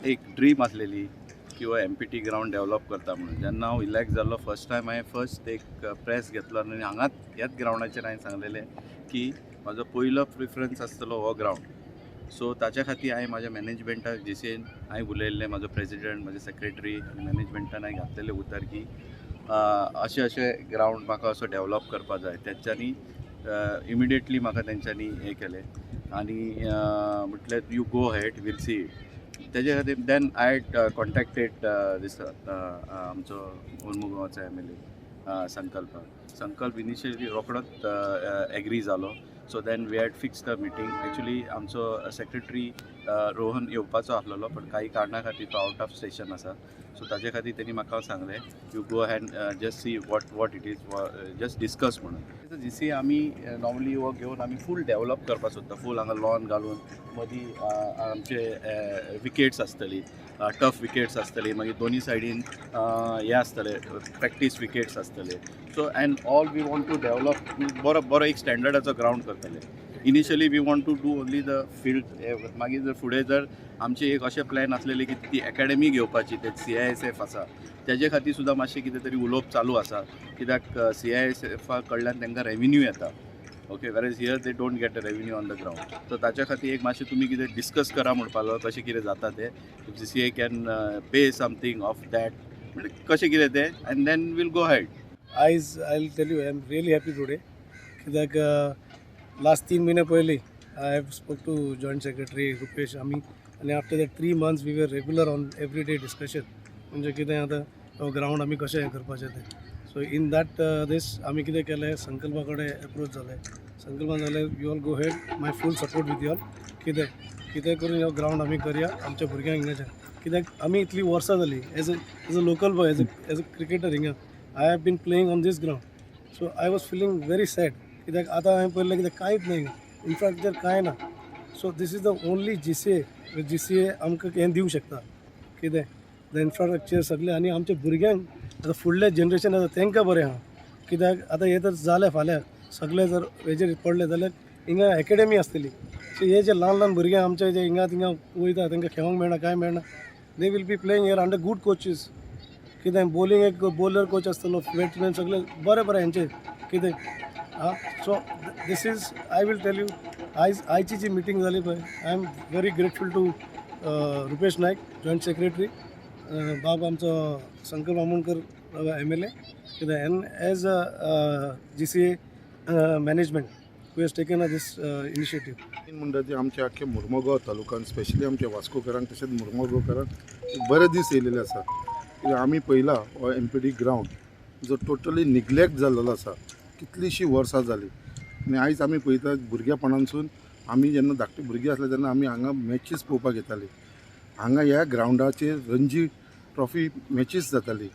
एक ड्रीम आसलेली किंवा MPT ग्राउंड डेव्हलप करता म्हणून. जेन्ना हांव इलेक्ट जाल्लो फर्स्ट टायम हांवें फर्स्ट एक प्रेस घेतलो आनी हांगाच ह्याच ग्राउंडाचेर हांवें सांगलेलें की म्हाजो पयलो प्रिफरन्स आसतलो हो ग्राउंड. सो ताच्या खातीर हांवें म्हाज्या मॅनेजमेंटाक GCAन हांवें उलयल्लें, म्हाजो प्रेसिडेंट, म्हाजे सेक्रेटरी आनी मॅनेजमेंटान हांवें घातलेलें उतर की अशें ग्राउंड म्हाका असो डेव्हलप करपाक जाय. तेंच्यांनी इमिडिएटली म्हाका तेंच्यांनी हें केलें आनी म्हटलें you go ahead, we'll see it. तेजे खातीर देन आय कॉन्टॅक्टेड आमचो मुर्मुगांवचो MLA संकल्प इनिशियली रोखडोच एग्री जालो. So then we had fixed a meeting. Actually आमचो सेक्रेटरी रोहन येवपाचो आसलेलो, पण काही कारणा खातीर तो आउट ऑफ स्टेशन आसा. सो ताजे खातीर तेणी म्हाका सांगलें you go ahead just see what it is, just discuss म्हणून. GCA आमी नॉर्मली हो घेवन आमी फूल डेव्हलप करपाक सोदता. फूल हांगा लॉन घालून मदीं आमचे विकेट्स आसतली, टफ विकेट्स आसतली, मागीर दोनी सायडीन हे आसतले प्रॅक्टीस विकेट्स आसतले. So and all we want to develop बरो एक स्टँडर्डाचो ग्राउंड करतले. Initially we want to do only the field. मागीर जर फुडें जर आमचे एक अशें प्लॅन आसलेले की ती अकॅडमी घेवपाची, ते CISF आसा, तेजे खातीर सुद्दां मातशें कितें तरी उलोवप चालू आसा. कित्याक CISF कडल्यान तांकां रेविन्यू येता. Okay, where is here they don't get a revenue on the ground. So ताच्या खातीर एक मातशें तुमी कितें डिस्कस करा म्हणपाक कशें कितें जाता तें. GCA can pay something of that, म्हणजे कशें कितें तें, and then we'll go ahead. I'll tell you, I'm really happy today. कित्याक लास्ट 3 महिने पयलीं I have spoke to Joint Secretary Rupesh आमी, आनी after that 3 months we were regular on every day discussion. म्हणजे कितें आतां ग्राउंड आमी कशें हें करपाचें तें. सो इन दॅट दीस आमी कितें केलें, संकल्पा कडेन एप्रोच जालें. संकल्पान जालें you all go ahead, my full support with you all. कितें करून हो ग्राउंड आमी करया आमच्या भुरग्यांक हिंगाच्या. कित्याक आमी इतलीं वर्सां जालीं as a local boy, as a cricketer हिंगा I have been playing on this ground. So I was feeling very sad. कित्याक आतां हांवें पळयलें कितें कांयच ना, इन्फ्रास्ट्रक्चर कांय ना. So this is the only GCA आमकां हें दिवंक शकता. कितें द इन्फ्रास्ट्रक्चर सगळें, आनी आमच्या भुरग्यांक आतां फुडलें जनरेशन आसा तांकां बरें आहा. कित्याक आतां हे तर जालें, फाल्यां सगळें जर हेजेर पडलें जाल्यार हिंगा अकॅडमी आसतली. सो हे जे ल्हान भुरगे आमचे जे हिंगा थिंगा वयता तांकां खेळोंक मेळना, कांय मेळना. They will be playing here under good coaches. कितें बॉलिंग एक बॉलर कोच आसतलो, बॅट्समॅन सगळे बरे हेंचे कितें. So this is I will tell you, आयची जी मिटींग जाली पळय, I am very grateful to Rupesh Naik, joint secretary, बाब आमचो संकल्प आमोणकर MLA, कितें and as GCA management who has taken this initiative. म्हणटा ती आमच्या आख्या मुर्मगांव तालुक्यान, स्पेशली आमच्या वास्कोकारांक तशेंच मुर्मगांवकारांक बरे दीस येयलेले आसा. आमी पयला हो MPT ग्राउंड जो टोटली निग्लेक्ट जाल्लो आसा, कितलींशीं वर्सां जालीं. आनी आयज आमी पळयता भुरगेपणानसून आमी जेन्ना धाकटे भुरगीं आसले तेन्ना आमी हांगा मॅचीस पळोवपाक येतालीं. हांगा ह्या ग्राउंडाचेर रणजी ट्रॉफी मॅचीस जाताली.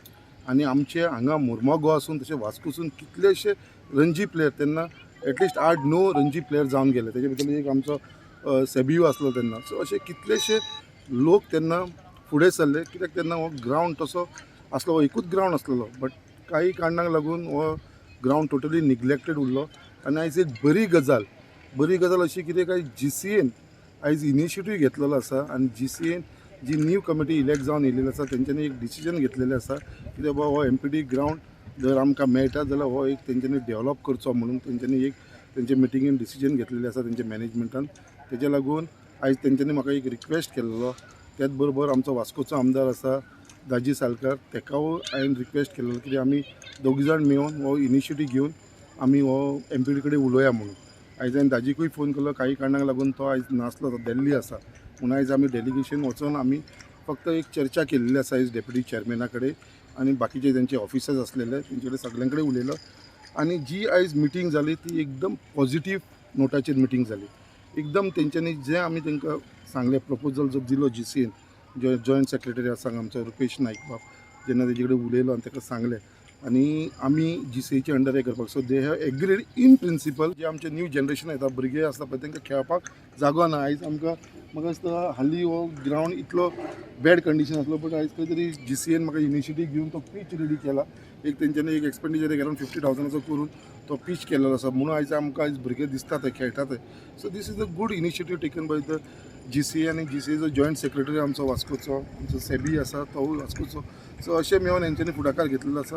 आनी आमचे हांगा मुर्मगांव आसून तशें वास्कोसून कितलेशे रणजी प्लेयर, तेन्ना एटलिस्ट 8-9 रणजी प्लेयर जावन गेले. तेजे भितर एक आमचो सेबियो आसलो तेन्ना. सो अशे कितलेशे लोक तेन्ना फुडें सरले. कित्याक तेन्ना हो ग्राउंड तसो आसलो, हो एकूच ग्राउंड आसलेलो. बट काही कारणाक लागून हो ग्राउंड टोटली निग्लेक्टेड उरलो. आनी आयज एक बरी गजाल अशी कितें काय GCAन आयज इनिशिएटीव घेतलेलो आसा. आनी GCAन जी न्यू कमिटी इलेक्ट जावन येयलेली आसा तेंच्यांनी एक डिसिजन घेतलेलें आसा की बाबा हो MPT ग्राउंड जर आमकां मेळटा जाल्यार हो एक तेंच्यांनी डेव्हलप करचो म्हणून तेंच्यांनी एक तेंच्या मिटिंगेन डिसिजन घेतलेलें आसा तेंच्या मॅनेजमेंटान. तेजे लागून आयज तेंच्यांनी म्हाका एक रिक्वेस्ट केल्लो. त्याच बरोबर आमचो वास्कोचो आमदार आसा दाजी सालकार, तेकावूय हांवें रिक्वेस्ट केल्लो की आमी दोग जाण मेळून हो इनिशिएटीव घेवन आमी हो MPT कडेन उलोवया म्हणून. आयज हांवें दाजीकूय फोन केलो, काही कारणाक लागून तो आयज नासलो, तो दिल्ली आसा. म्हणून आयज आमी डेलिगेशन वचून आमी फक्त एक चर्चा केल्ली आसा आयज डेप्युटी चेअरमॅना कडेन आनी बाकीचे तेंचे ऑफिसर्स आसलेले तेंचे कडेन सगळ्यां कडेन उलयलो. आनी जी आयज मिटींग जाली ती एकदम पॉझिटीव नोटाचेर मिटींग जाली. एकदम तेंच्यांनी जे आमी तांकां सांगले, प्रपोजल जो दिलो GCAन, जॉयंट सेक्रेटरी आसा आमचो रुपेश नायक बाब, जेन्ना तेजे कडेन उलयलो आनी ताका सांगलें आनी आमी GCAचे अंडर हें करपाक. So they have agreed in principle. जे आमचे न्यू जनरेशन येता भुरगे आसता पळय तांकां खेळपाक जागो ना. आयज आमकां म्हाका दिसता हालीं हो ग्राउंड इतलो बॅड कंडिशन आसलो, बट आयज खंय तरी GCAन म्हाका इनिशिएटीव घेवन तो पीच रेडी केला. एक तेंच्यांनी एक एक्सपेंडिचर एक अरावंड 50,000 करून तो पीच केलेलो आसा. म्हणून आयज आमकां आयज भुरगे दिसता ते खेळटा ते. So this is a good initiative taken by the GCA आनी GCAचो जॉयंट सेक्रेटरी आमचो वास्कोचो, आमचो सेबी आसा तो वास्कोचो. सो अशें मेळून हेंच्यांनी फुडाकार घेतलेलो आसा.